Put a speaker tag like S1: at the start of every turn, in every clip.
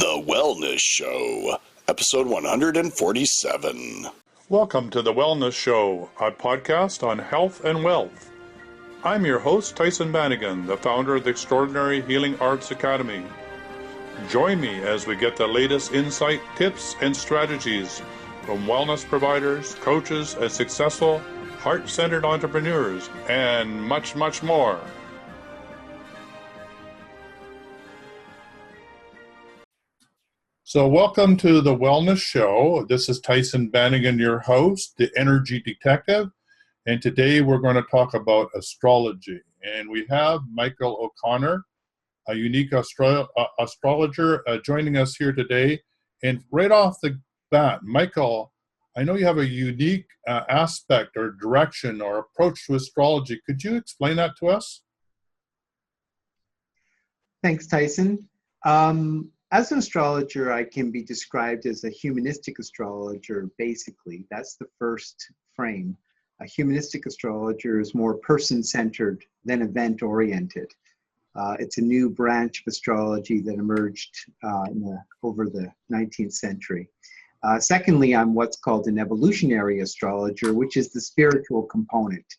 S1: The Wellness Show, episode 147.
S2: Welcome to The Wellness Show, a podcast on health and wealth. I'm your host, Tyhson Banighen, the founder of the Extraordinary Healing Arts Academy. Join me as we get the latest insight, tips, and strategies from wellness providers, coaches, and successful, heart-centered entrepreneurs, and much, much more. So welcome to The Wellness Show. This is Tyhson Banighen, your host, the Energy Detective. And today we're going to talk about astrology. And we have Michael O'Connor, a unique astrologer, joining us here today. And right off the bat, Michael, I know you have a unique aspect or direction or approach to astrology. Could you explain that to us?
S3: Thanks, Tyhson. As an astrologer, I can be described as a humanistic astrologer, basically. That's the first frame. A humanistic astrologer is more person-centered than event-oriented. It's a new branch of astrology that emerged over the 19th century. Secondly, I'm what's called an evolutionary astrologer, which is the spiritual component.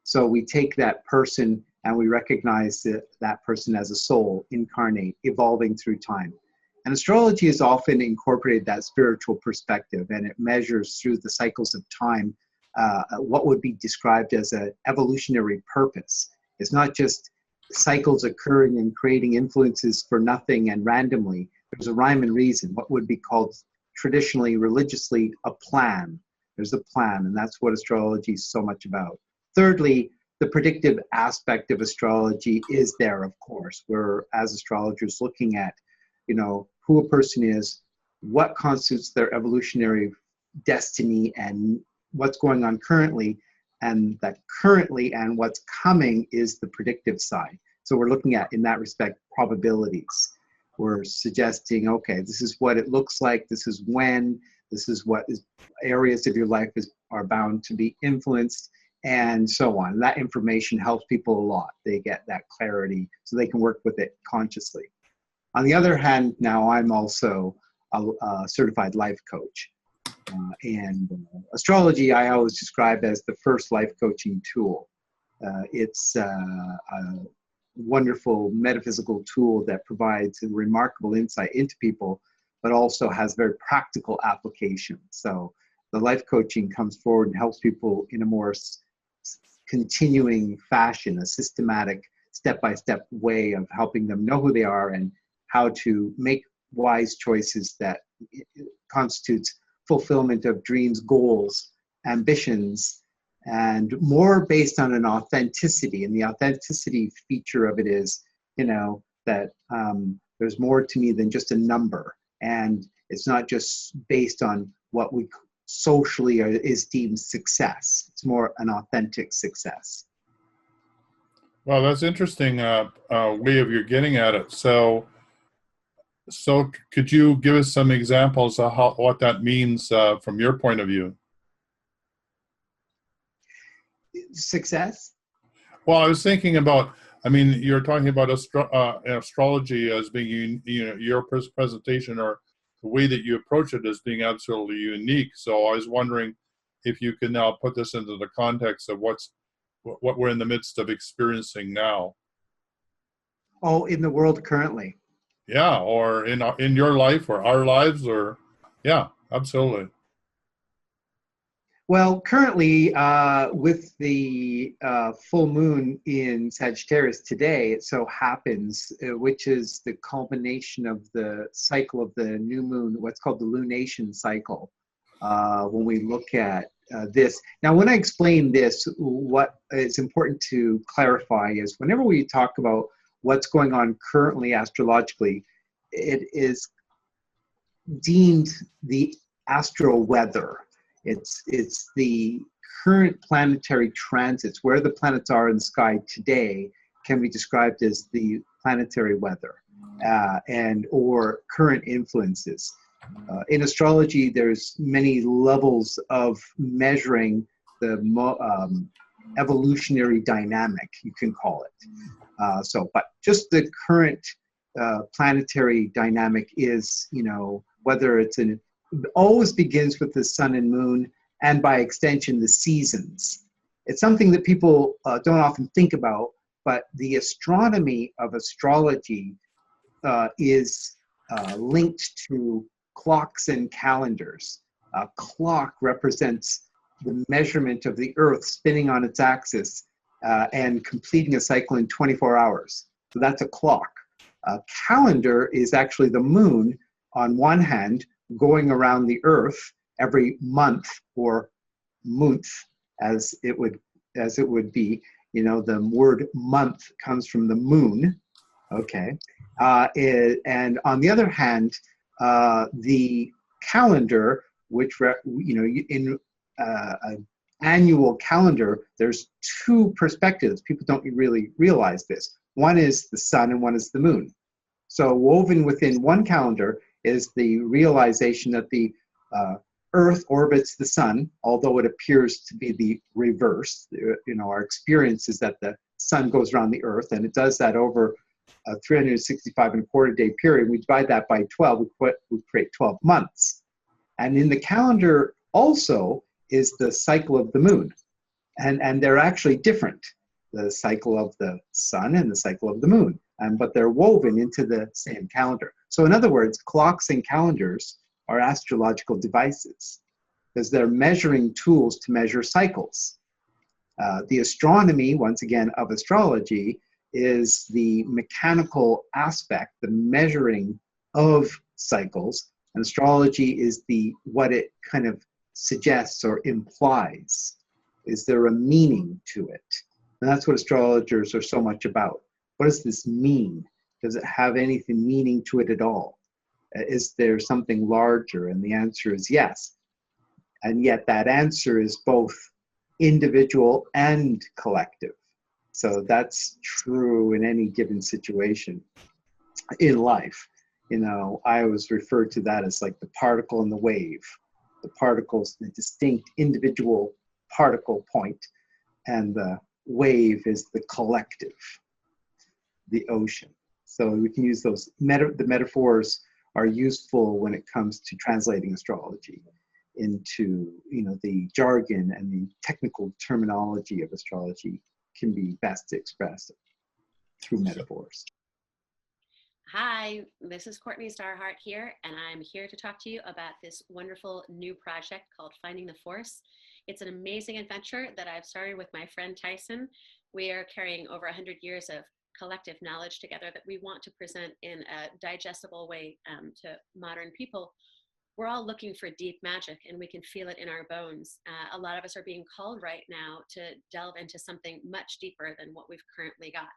S3: So we take that person and we recognize that person as a soul, incarnate, evolving through time. And astrology has often incorporated that spiritual perspective, and it measures through the cycles of time what would be described as an evolutionary purpose. It's not just cycles occurring and creating influences for nothing and randomly. There's a rhyme and reason, what would be called traditionally, religiously, a plan. There's a plan, and that's what astrology is so much about. Thirdly, the predictive aspect of astrology is there, of course. We're, as astrologers, looking at, who a person is, what constitutes their evolutionary destiny, and what's going on currently, and that currently and what's coming is the predictive side. So we're looking at, in that respect, probabilities. We're suggesting, okay, this is what it looks like, this is when, this is what areas of your life are bound to be influenced, and so on. That information helps people a lot. They get that clarity so they can work with it consciously. On the other hand, now I'm also a certified life coach. And astrology I always describe as the first life coaching tool. It's a wonderful metaphysical tool that provides a remarkable insight into people, but also has very practical application. So the life coaching comes forward and helps people in a more continuing fashion, a systematic, step-by-step way of helping them know who they are and how to make wise choices that constitutes fulfillment of dreams, goals, ambitions, and more based on an authenticity. And the authenticity feature of it is, that there's more to me than just a number. And it's not just based on what we socially is deemed success. It's more an authentic success.
S2: Well, that's interesting way of you're getting at it. So could you give us some examples of what that means from your point of view?
S3: Success?
S2: Well, I was thinking about, you're talking about astrology as being, your presentation or the way that you approach it as being absolutely unique. So I was wondering if you can now put this into the context of what we're in the midst of experiencing now.
S3: Oh, in the world currently.
S2: Yeah, or in your life or our lives, or yeah, absolutely.
S3: Well, currently with the full moon in Sagittarius today, it so happens, which is the culmination of the cycle of the new moon, what's called the lunation cycle. When we look at this. Now, when I explain this, what is important to clarify is whenever we talk about what's going on currently astrologically, it is deemed the astral weather. It's the current planetary transits, where the planets are in the sky today can be described as the planetary weather and or current influences. In astrology, there's many levels of measuring the evolutionary dynamic, you can call it. But just the current planetary dynamic is, you know, whether it's it always begins with the sun and moon, and by extension, the seasons. It's something that people don't often think about, but the astronomy of astrology is linked to clocks and calendars. A clock represents the measurement of the Earth spinning on its axis and completing a cycle in 24 hours. So that's a clock. A calendar is actually the moon on one hand going around the Earth every month, or month as it would be. You know, the word month comes from the moon. Okay. And on the other hand, the calendar, which, you know, in an annual calendar, there's two perspectives. People don't really realize this. One is the sun and one is the moon. So woven within one calendar is the realization that the Earth orbits the sun, although it appears to be the reverse. You know, our experience is that the sun goes around the Earth, and it does that over a 365 and a quarter day period. We divide that by 12, we create 12 months. And in the calendar also is the cycle of the moon. And they're actually different, the cycle of the sun and the cycle of the moon. But they're woven into the same calendar. So in other words, clocks and calendars are astrological devices because they're measuring tools to measure cycles. The astronomy, once again, of astrology is the mechanical aspect, the measuring of cycles. And astrology is what it kind of suggests or implies. Is there a meaning to it? And that's what astrologers are so much about. What does this mean? Does it have anything meaning to it at all? Is there something larger? And the answer is yes. And yet that answer is both individual and collective. So that's true in any given situation in life. You know, I always refer to that as like the particle and the wave. The particle's the distinct individual particle point, and the wave is the collective, the ocean. So we can use those, the metaphors are useful when it comes to translating astrology into, you know, the jargon and the technical terminology of astrology can be best expressed through metaphors.
S4: Hi, this is Courtney Starr here, and I'm here to talk to you about this wonderful new project called Finding the Force. It's an amazing adventure that I've started with my friend Tyhson. We are carrying over 100 years of collective knowledge together that we want to present in a digestible way to modern people. We're all looking for deep magic, and we can feel it in our bones. A lot of us are being called right now to delve into something much deeper than what we've currently got.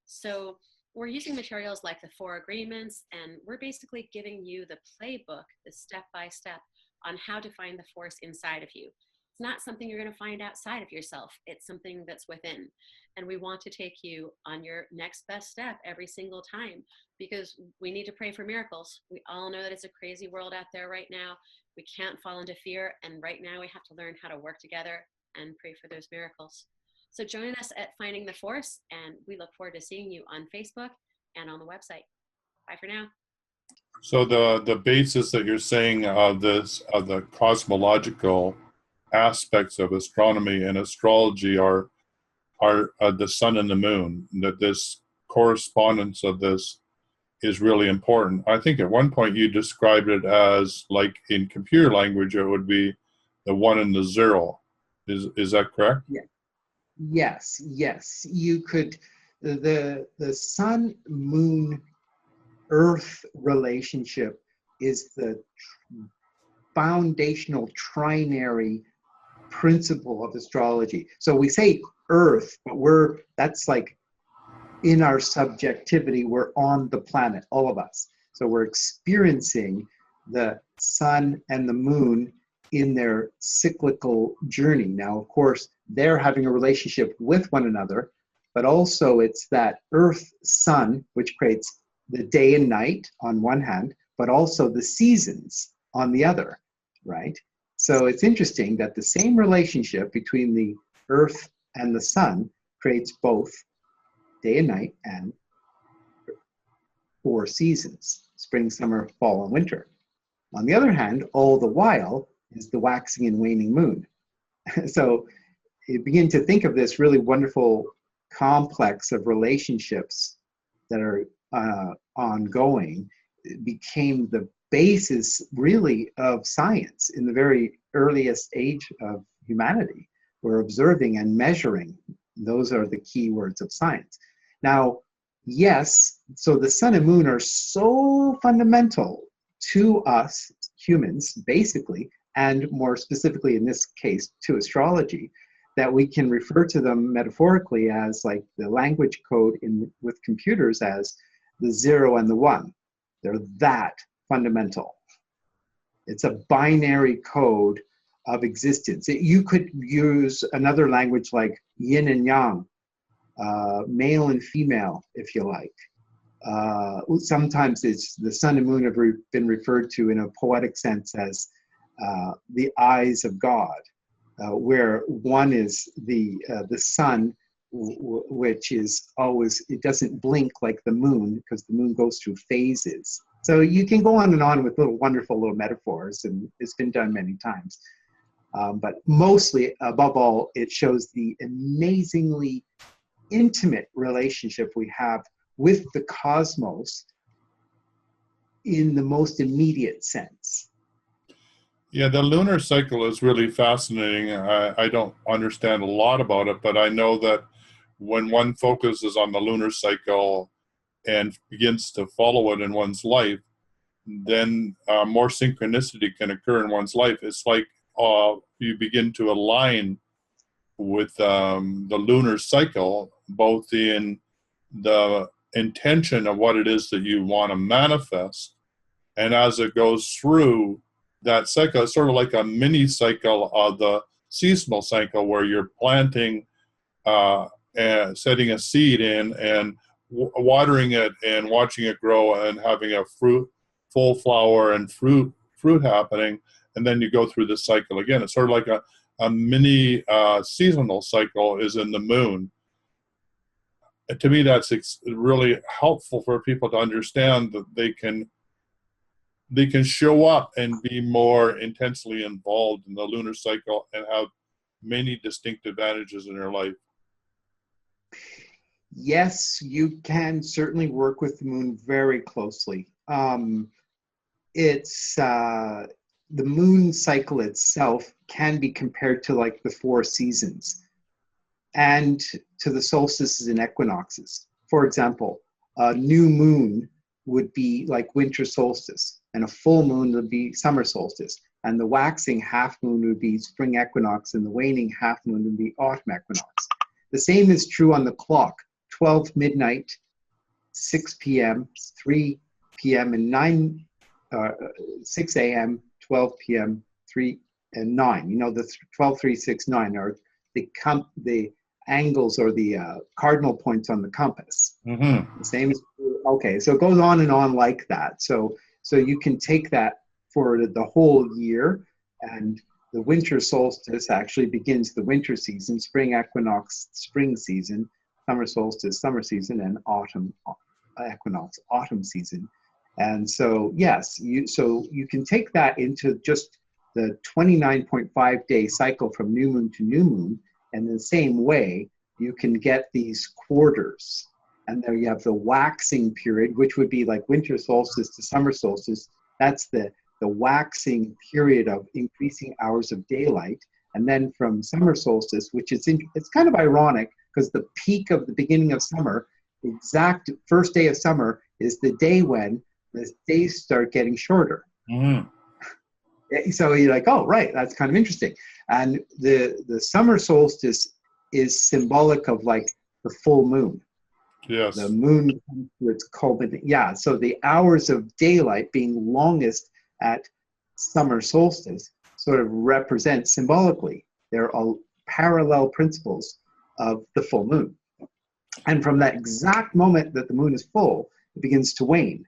S4: So we're using materials like the 4 agreements, and we're basically giving you the playbook, the step-by-step on how to find the force inside of you. It's not something you're going to find outside of yourself. It's something that's within. And we want to take you on your next best step every single time, because we need to pray for miracles. We all know that it's a crazy world out there right now. We can't fall into fear. And right now we have to learn how to work together and pray for those miracles. So join us at Finding the Force, and we look forward to seeing you on Facebook and on the website. Bye for now.
S2: So the basis that you're saying of the cosmological aspects of astronomy and astrology are the sun and the moon, that this correspondence of this is really important. I think at one point you described it as, like in computer language, it would be the 1 and the 0. Is that correct?
S3: Yeah. Yes. You could, the sun, moon, earth relationship is the foundational trinary principle of astrology. So we say earth, but that's like in our subjectivity, we're on the planet, all of us. So we're experiencing the sun and the moon in their cyclical journey. Now, of course, they're having a relationship with one another, but also it's that earth sun, which creates the day and night on one hand, but also the seasons on the other, right? So it's interesting that the same relationship between the earth and the sun creates both day and night and four seasons: spring, summer, fall, and winter. On the other hand, all the while is the waxing and waning moon. So you begin to think of this really wonderful complex of relationships that are ongoing. It became the basis really of science in the very earliest age of humanity. We're observing and measuring. Those are the key words of science. Now, yes, so the sun and moon are so fundamental to us humans, basically, and more specifically in this case to astrology, that we can refer to them metaphorically as like the language code with computers as the 0 and the 1. They're that fundamental. It's a binary code of existence. You could use another language like yin and yang, male and female, if you like. Sometimes it's the sun and moon have been referred to in a poetic sense as the eyes of God, where one is the sun, which is always, it doesn't blink like the moon because the moon goes through phases. So you can go on and on with wonderful little metaphors, and it's been done many times. But mostly, above all, it shows the amazingly intimate relationship we have with the cosmos in the most immediate sense.
S2: Yeah, the lunar cycle is really fascinating. I don't understand a lot about it, but I know that when one focuses on the lunar cycle and begins to follow it in one's life, then more synchronicity can occur in one's life. It's like you begin to align with the lunar cycle, both in the intention of what it is that you want to manifest, and as it goes through that cycle, it's sort of like a mini cycle of the seasonal cycle where you're planting, and setting a seed in and watering it and watching it grow and having a full flower and fruit happening, and then you go through this cycle again. It's sort of like a mini seasonal cycle is in the moon. And to me, that's really helpful for people to understand that they can show up and be more intensely involved in the lunar cycle and have many distinct advantages in their life.
S3: Yes, you can certainly work with the moon very closely. It's the moon cycle itself can be compared to like the four seasons and to the solstices and equinoxes. For example, a new moon would be like winter solstice, and a full moon would be summer solstice, and the waxing half moon would be spring equinox, and the waning half moon would be autumn equinox. The same is true on the clock. 12 midnight, 6 p.m., 3 p.m., and 6 a.m., 12 p.m., 3 and 9. You know, the 12, 3, 6, 9 are the angles or the cardinal points on the compass.
S2: Mm-hmm.
S3: The same is okay. So it goes on and on like that. So you can take that for the whole year, and the winter solstice actually begins the winter season, spring equinox, spring season, summer solstice, summer season, and autumn equinox, autumn season. And so, yes, you can take that into just the 29.5 day cycle from new moon to new moon. And in the same way, you can get these quarters. And there you have the waxing period, which would be like winter solstice to summer solstice. That's the waxing period of increasing hours of daylight. And then from summer solstice, which is it's kind of ironic because the peak of the beginning of summer, the exact first day of summer, is the day when the days start getting shorter.
S2: Mm-hmm.
S3: So you're like, oh, right, that's kind of interesting. And the summer solstice is symbolic of like the full moon.
S2: Yes.
S3: The moon comes to its culmination. Yeah, so the hours of daylight being longest at summer solstice sort of represent symbolically. There are parallel principles of the full moon. And from that exact moment that the moon is full, it begins to wane.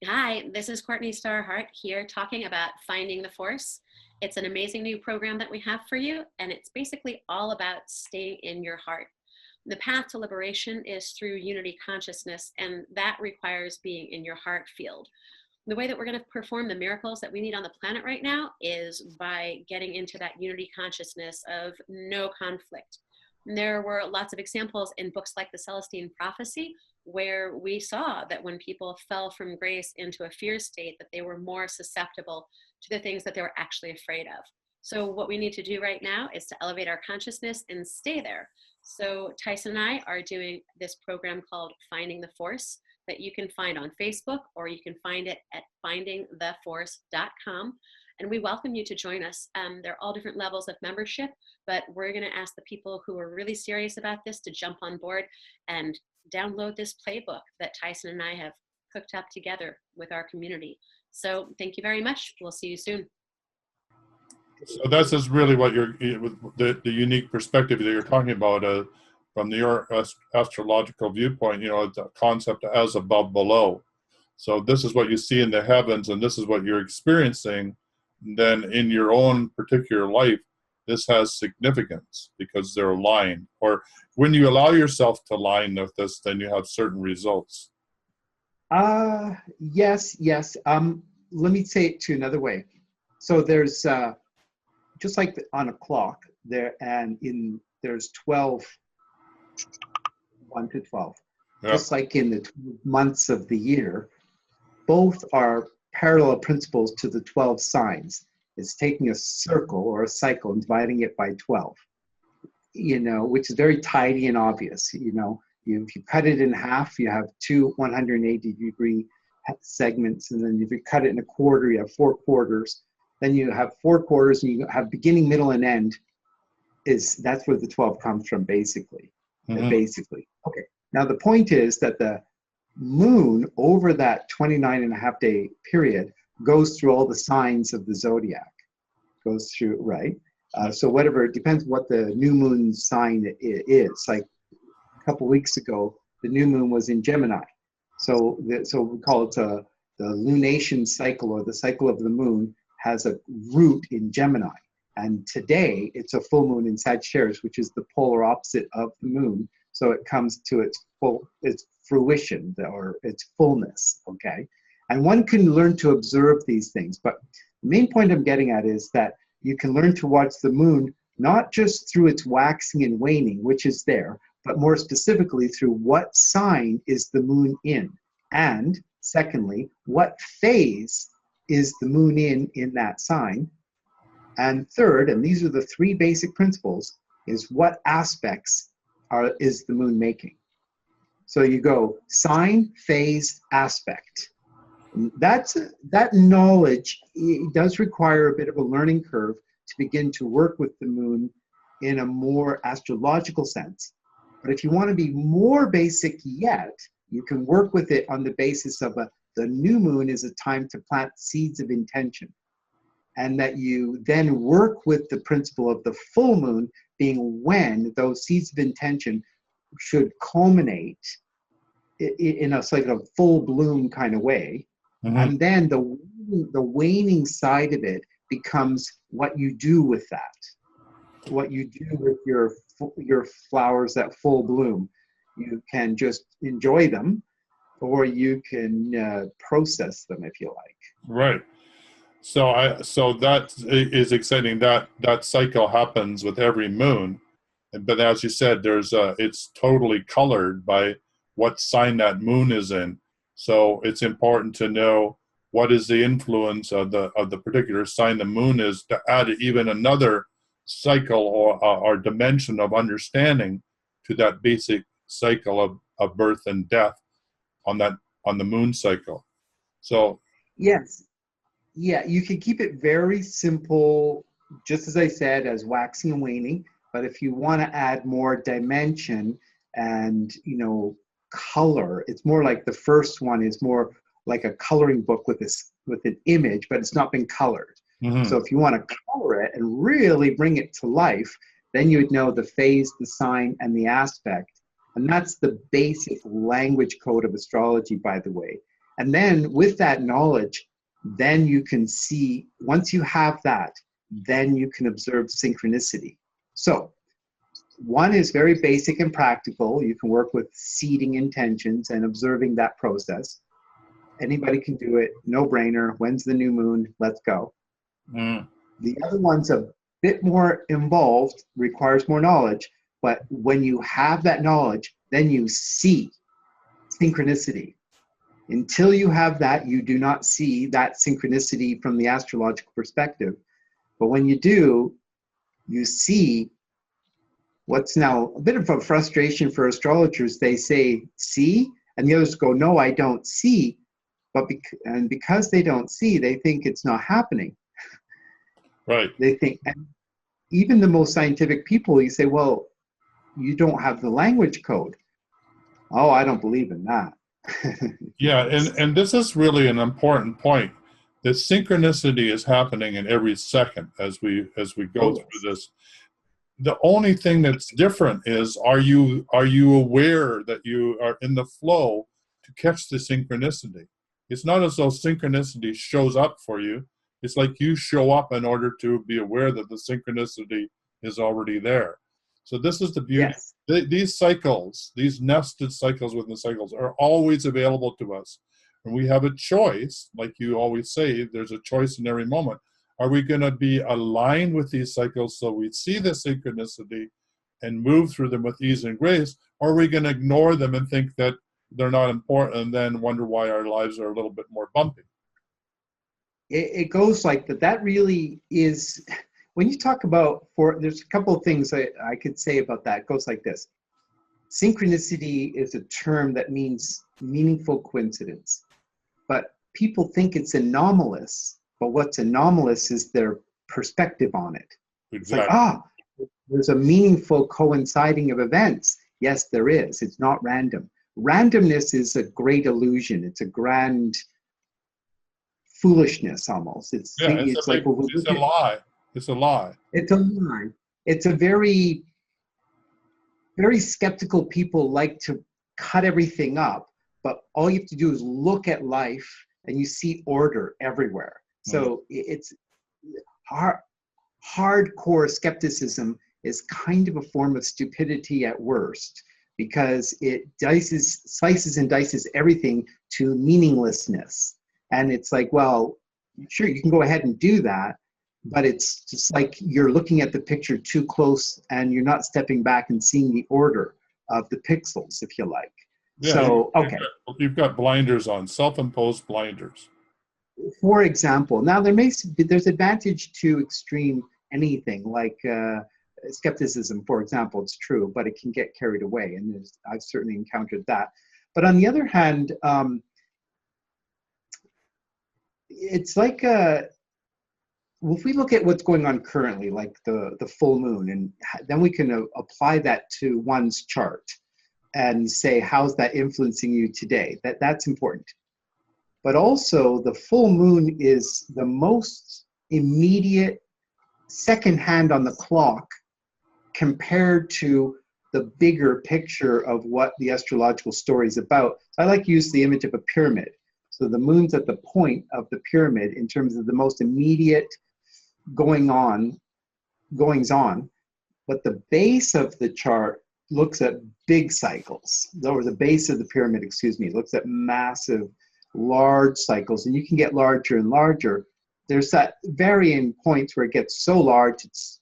S4: Hi, this is Courtney Starr here talking about Finding the Force. It's an amazing new program that we have for you, and it's basically all about staying in your heart. The path to liberation is through unity consciousness, and that requires being in your heart field. The way that we're going to perform the miracles that we need on the planet right now is by getting into that unity consciousness of no conflict. And there were lots of examples in books like the Celestine Prophecy, where we saw that when people fell from grace into a fear state, that they were more susceptible to the things that they were actually afraid of. So what we need to do right now is to elevate our consciousness and stay there. So Tyhson and I are doing this program called Finding the Force that you can find on Facebook, or you can find it at findingtheforce.com. And we welcome you to join us. There are all different levels of membership, but we're going to ask the people who are really serious about this to jump on board and download this playbook that Tyhson and I have cooked up together with our community. So thank you very much. We'll see you soon.
S2: So this is really what the unique perspective that you're talking about from your astrological viewpoint, the concept as above, below. So this is what you see in the heavens, and this is what you're experiencing. Then in your own particular life, this has significance because they're aligned. Or when you allow yourself to align with this, then you have certain results.
S3: Yes. Let me say it to another way. So there's just like on a clock there, there's 12, 1 to 12.
S2: Yeah.
S3: Just like in the 12 months of the year, both are parallel principles to the 12 signs. It's taking a circle or a cycle and dividing it by 12, which is very tidy and obvious. If you cut it in half, you have two 180-degree segments, and then if you cut it in a quarter, you have 4 quarters. Then you have 4 quarters, and you have beginning, middle, and end. That's where the 12 comes from, basically.
S2: Mm-hmm.
S3: Basically. Okay. Now the point is that the moon over that 29.5-day period goes through all the signs of the zodiac. Goes through, right? So whatever, it depends what the new moon sign is. Like a couple weeks ago, the new moon was in Gemini. So we call it the lunation cycle, or the cycle of the moon has a root in Gemini. And today it's a full moon in Sagittarius, which is the polar opposite of the moon. So it comes to its fruition, or its fullness, okay? And one can learn to observe these things, but the main point I'm getting at is that you can learn to watch the moon not just through its waxing and waning, which is there, but more specifically through what sign is the moon in, and secondly, what phase is the moon in that sign, and third, and these are the 3 basic principles, is what aspects is the moon making. So you go sign, phase, aspect. That knowledge, it does require a bit of a learning curve to begin to work with the moon in a more astrological sense. But if you want to be more basic yet, you can work with it on the basis of the new moon is a time to plant seeds of intention. And that you then work with the principle of the full moon being when those seeds of intention should culminate in a sort of full bloom kind of way. Mm-hmm. And then the waning side of it becomes what you do with that, what you do with your flowers that full bloom. You can just enjoy them, or you can process them if you like.
S2: Right. So that is exciting. That cycle happens with every moon, but as you said, it's totally colored by what sign that moon is in. So it's important to know what is the influence of the particular sign the moon is, to add even another cycle or dimension of understanding to that basic cycle of birth and death on the moon cycle. So
S3: yes. Yeah, you can keep it very simple, just as I said, as waxing and waning. But if you want to add more dimension and, color, it's more like the first one is more like a coloring book with an image, but it's not been colored. Mm-hmm. So if you want to color it and really bring it to life, then you would know the phase, the sign, and the aspect. And that's the basic language code of astrology, by the way. And then with that knowledge, then you can see, once you have that, then you can observe synchronicity. So One is very basic and practical. You can work with seeding intentions and observing that process. Anybody can do it, no brainer. When's the new moon? Let's go.
S2: Mm.
S3: The other one's a bit more involved, requires more knowledge, but when you have that knowledge, then you see synchronicity. Until you have that, you do not see that synchronicity from the astrological perspective. But when you do, you see what's now a bit of a frustration for astrologers. They say, see, and the others go, no, I don't see. But because they don't see, they think it's not happening.
S2: Right.
S3: They think, and even the most scientific people, you say, well, you don't have the language code. Oh, I don't believe in that.
S2: Yeah, and this is really an important point. The synchronicity is happening in every second as we go through this. The only thing that's different is, are you aware that you are in the flow to catch the synchronicity? It's not as though synchronicity shows up for you. It's like you show up in order to be aware that the synchronicity is already there. So this is the beauty.
S3: Yes.
S2: These cycles, these nested cycles within cycles, are always available to us. And we have a choice, like you always say, there's a choice in every moment. Are we going to be aligned with these cycles so we see the synchronicity and move through them with ease and grace? Or are we going to ignore them and think that they're not important and then wonder why our lives are a little bit more bumpy?
S3: It goes like that. That really is, when you talk about, there's a couple of things I could say about that. It goes like this. Synchronicity is a term that means meaningful coincidence. But people think it's anomalous. But what's anomalous is their perspective on it.
S2: Exactly.
S3: It's like, there's a meaningful coinciding of events. Yes, there is. It's not random. Randomness is a great illusion. It's a grand foolishness almost. It's
S2: a lie. It's a lie.
S3: It's a lie. It's a very, very skeptical people like to cut everything up, but all you have to do is look at life and you see order everywhere. So it's hardcore skepticism is kind of a form of stupidity at worst, because it slices and dices everything to meaninglessness. And it's like, well, sure, you can go ahead and do that, but it's just like you're looking at the picture too close and you're not stepping back and seeing the order of the pixels, if you like.
S2: Yeah,
S3: so,
S2: you've got blinders on, self-imposed blinders.
S3: For example, now there's advantage to extreme anything like skepticism, for example. It's true, but it can get carried away, and I've certainly encountered that. But on the other hand, it's like if we look at what's going on currently, like the full moon, and then we can apply that to one's chart and say, how's that influencing you today? That's important. But also, the full moon is the most immediate second hand on the clock compared to the bigger picture of what the astrological story is about. So I like to use the image of a pyramid. So the moon's at the point of the pyramid in terms of the most immediate goings on, but the base of the chart looks at big cycles, or the base of the pyramid, looks at massive, large cycles, and you can get larger and larger. There's that varying points where it gets so large it's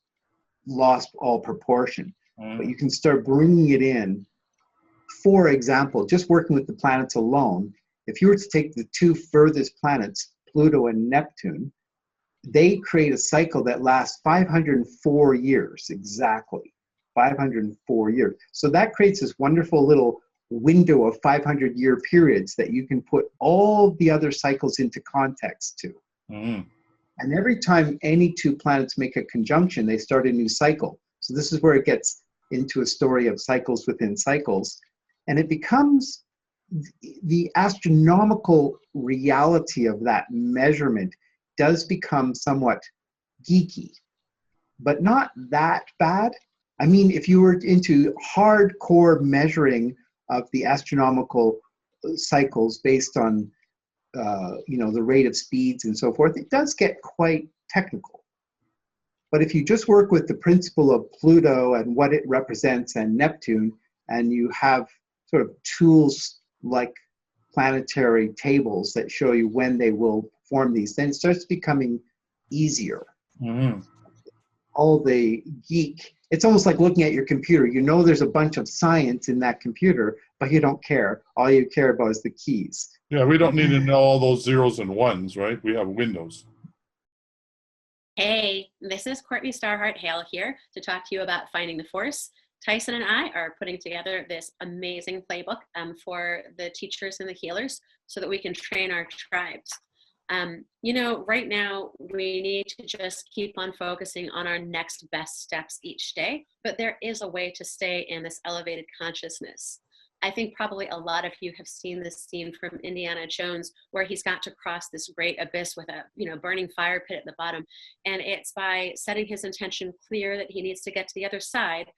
S3: lost all proportion, but you can start bringing it in. For example, just working with the planets alone, if you were to take the two furthest planets, Pluto and Neptune, they create a cycle that lasts 504 years, exactly 504 years. So that creates this wonderful little window of 500-year periods that you can put all the other cycles into context to. And every time any two planets make a conjunction, they start a new cycle. So this is where it gets into a story of cycles within cycles. And it becomes the astronomical reality of that measurement does become somewhat geeky, but not that bad. I mean, if you were into hardcore measuring of the astronomical cycles based on, the rate of speeds and so forth, it does get quite technical. But if you just work with the principle of Pluto and what it represents and Neptune, and you have sort of tools like planetary tables that show you when they will form these, then it starts becoming easier.
S2: Mm-hmm.
S3: All the geek, it's almost like looking at your computer. You know there's a bunch of science in that computer, but you don't care. All you care about is the keys.
S2: Yeah, we don't need to know all those zeros and ones, right? We have Windows.
S4: Hey, this is Courtney Starhart Hale here to talk to you about Finding the Force. Tyson and I are putting together this amazing playbook for the teachers and the healers so that we can train our tribes. You know, right now we need to just keep on focusing on our next best steps each day, but there is a way to stay in this elevated consciousness. I think probably a lot of you have seen this scene from Indiana Jones where he's got to cross this great abyss with a, you know, burning fire pit at the bottom. And it's by setting his intention clear that he needs to get to the other side,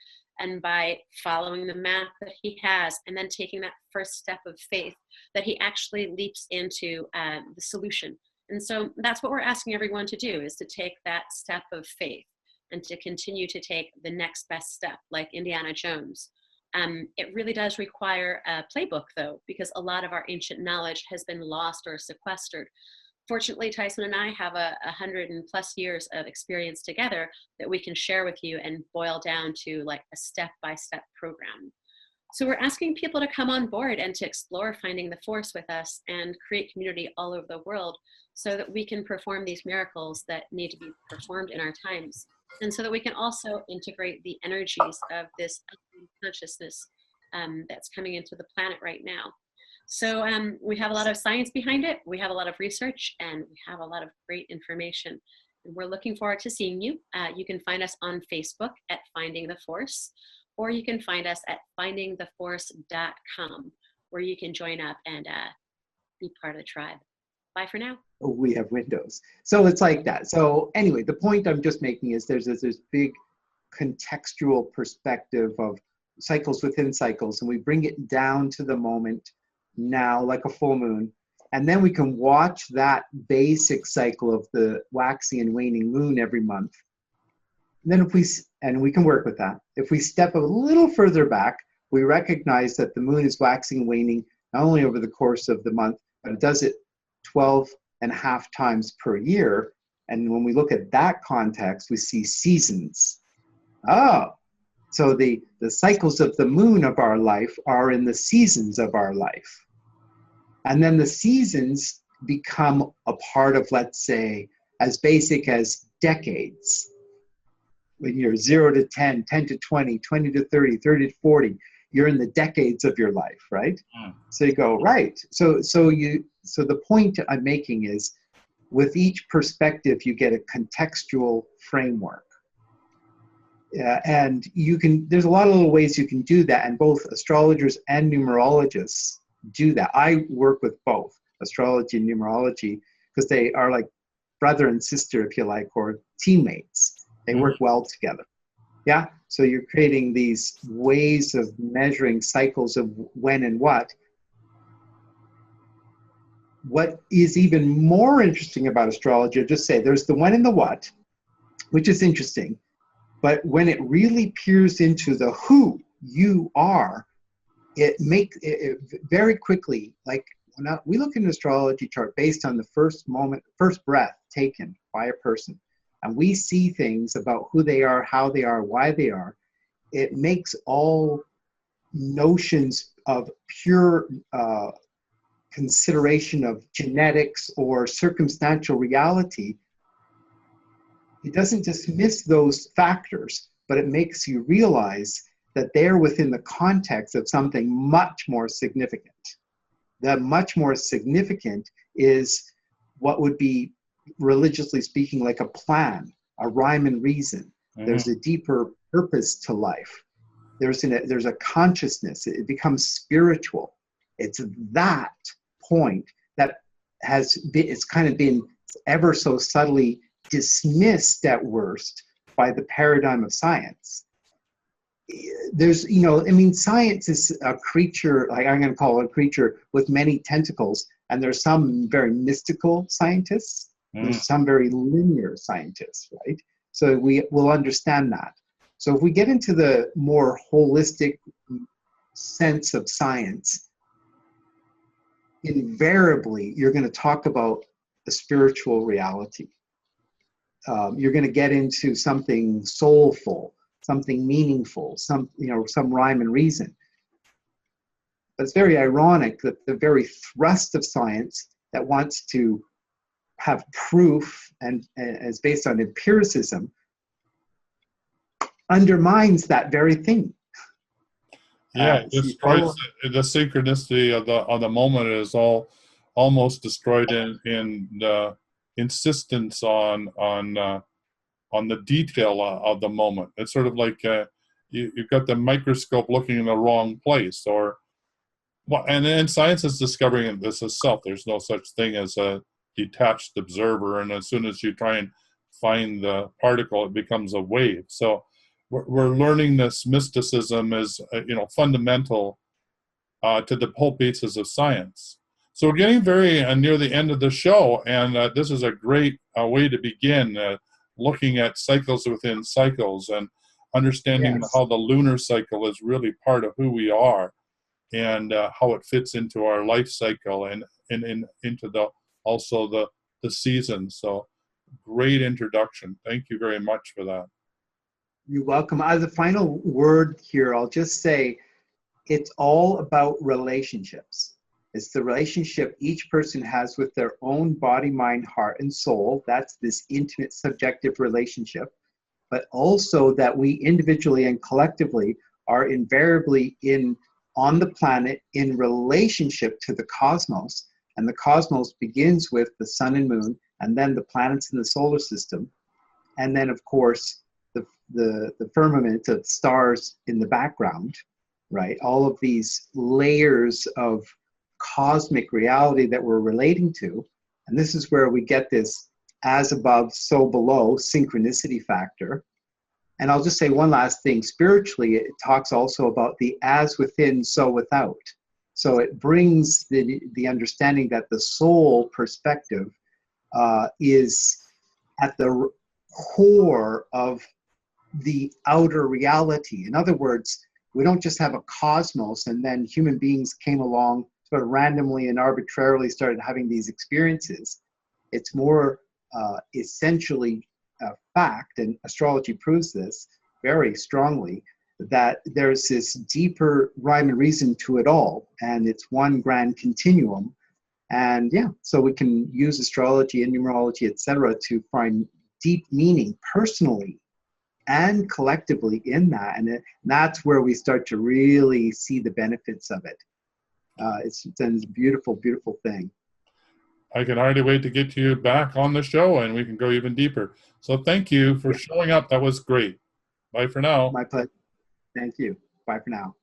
S4: and by following the map that he has, and then taking that first step of faith, that he actually leaps into the solution. And so that's what we're asking everyone to do, is to take that step of faith and to continue to take the next best step, like Indiana Jones. It really does require a playbook, though, because a lot of our ancient knowledge has been lost or sequestered. Fortunately, Tyson and I have 100+ years of experience together that we can share with you and boil down to like a step-by-step program. So we're asking people to come on board and to explore Finding the Force with us and create community all over the world so that we can perform these miracles that need to be performed in our times. And so that we can also integrate the energies of this consciousness that's coming into the planet right now. So we have a lot of science behind it, we have a lot of research, and we have a lot of great information. And we're looking forward to seeing you. You can find us on Facebook at Finding the Force, or you can find us at findingtheforce.com, where you can join up and be part of the tribe. Bye for now.
S3: We have Windows. So it's like that. So anyway, the point I'm just making is there's this big contextual perspective of cycles within cycles, and we bring it down to the moment now like a full moon. And then we can watch that basic cycle of the waxing and waning moon every month. And then we can work with that. If we step a little further back, we recognize that the moon is waxing and waning not only over the course of the month, but it does it 12.5 times per year. And when we look at that context, we see seasons. Oh, so the cycles of the moon of our life are in the seasons of our life. And then the seasons become a part of, let's say, as basic as decades. When you're 0 to 10, 10 to 20, 20 to 30, 30 to 40, you're in the decades of your life, right? Mm. So you go, right. So the point I'm making is, with each perspective, you get a contextual framework. And there's a lot of little ways you can do that, and both astrologers and numerologists do that. I work with both astrology and numerology because they are like brother and sister, if you like, or teammates. They work well together. Yeah. So you're creating these ways of measuring cycles of when and what. What is even more interesting about astrology, I'll just say there's the when and the what, which is interesting. But when it really peers into the who you are, it makes it very quickly, like we look at an astrology chart based on the first breath taken by a person, and we see things about who they are, how they are, why they are. It makes all notions of pure consideration of genetics or circumstantial reality. It doesn't dismiss those factors, but it makes you realize that they're within the context of something much more significant. That much more significant is what would be, religiously speaking, like a plan, a rhyme and reason. Mm-hmm. There's a deeper purpose to life. There's a consciousness. It becomes spiritual. It's that point that it's kind of been ever so subtly dismissed at worst by the paradigm of science. There's, science is a creature, like I'm going to call it a creature with many tentacles, and there's some very mystical scientists, there's some very linear scientists, right? So we will understand that. So if we get into the more holistic sense of science, invariably you're going to talk about a spiritual reality. You're going to get into something soulful, something meaningful, some rhyme and reason. But it's very ironic that the very thrust of science that wants to have proof and is based on empiricism undermines that very thing.
S2: Yeah, it destroys the synchronicity of the moment is almost destroyed in the insistence on the detail of the moment. It's sort of like you've got the microscope looking in the wrong place, and then science is discovering this is self. There's no such thing as a detached observer, and as soon as you try and find the particle, it becomes a wave. So we're learning this mysticism is fundamental to the whole basis of science. So we're getting very near the end of the show, and this is a great way to begin looking at cycles within cycles and understanding how the lunar cycle is really part of who we are, and how it fits into our life cycle and into also the seasons. So great introduction. Thank you very much for that.
S3: You're welcome. As a final word here, I'll just say it's all about relationships. It's the relationship each person has with their own body, mind, heart, and soul. That's this intimate, subjective relationship. But also that we individually and collectively are invariably on the planet in relationship to the cosmos. And the cosmos begins with the sun and moon, and then the planets in the solar system. And then, of course, the firmament of stars in the background, right? All of these layers of cosmic reality that we're relating to. And this is where we get this as above, so below synchronicity factor. And I'll just say one last thing. Spiritually, it talks also about the as within, so without. So it brings the understanding that the soul perspective is at the core of the outer reality. In other words, we don't just have a cosmos and then human beings came along sort of randomly and arbitrarily started having these experiences. It's more essentially a fact, and astrology proves this very strongly, that there's this deeper rhyme and reason to it all, and it's one grand continuum. And so we can use astrology and numerology, etc., to find deep meaning personally and collectively in that, and that's where we start to really see the benefits of it. It's a beautiful, beautiful thing.
S2: I can hardly wait to get you back on the show, and we can go even deeper. So thank you for showing up. That was great. Bye for now.
S3: My pleasure. Thank you. Bye for now.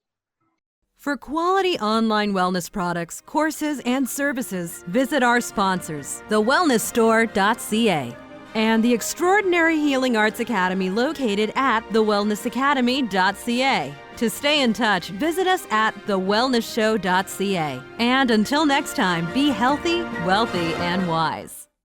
S5: For quality online wellness products, courses, and services, visit our sponsors, thewellnessstore.ca. and the Extraordinary Healing Arts Academy located at thewellnessacademy.ca. To stay in touch, visit us at thewellnessshow.ca. And until next time, be healthy, wealthy, and wise.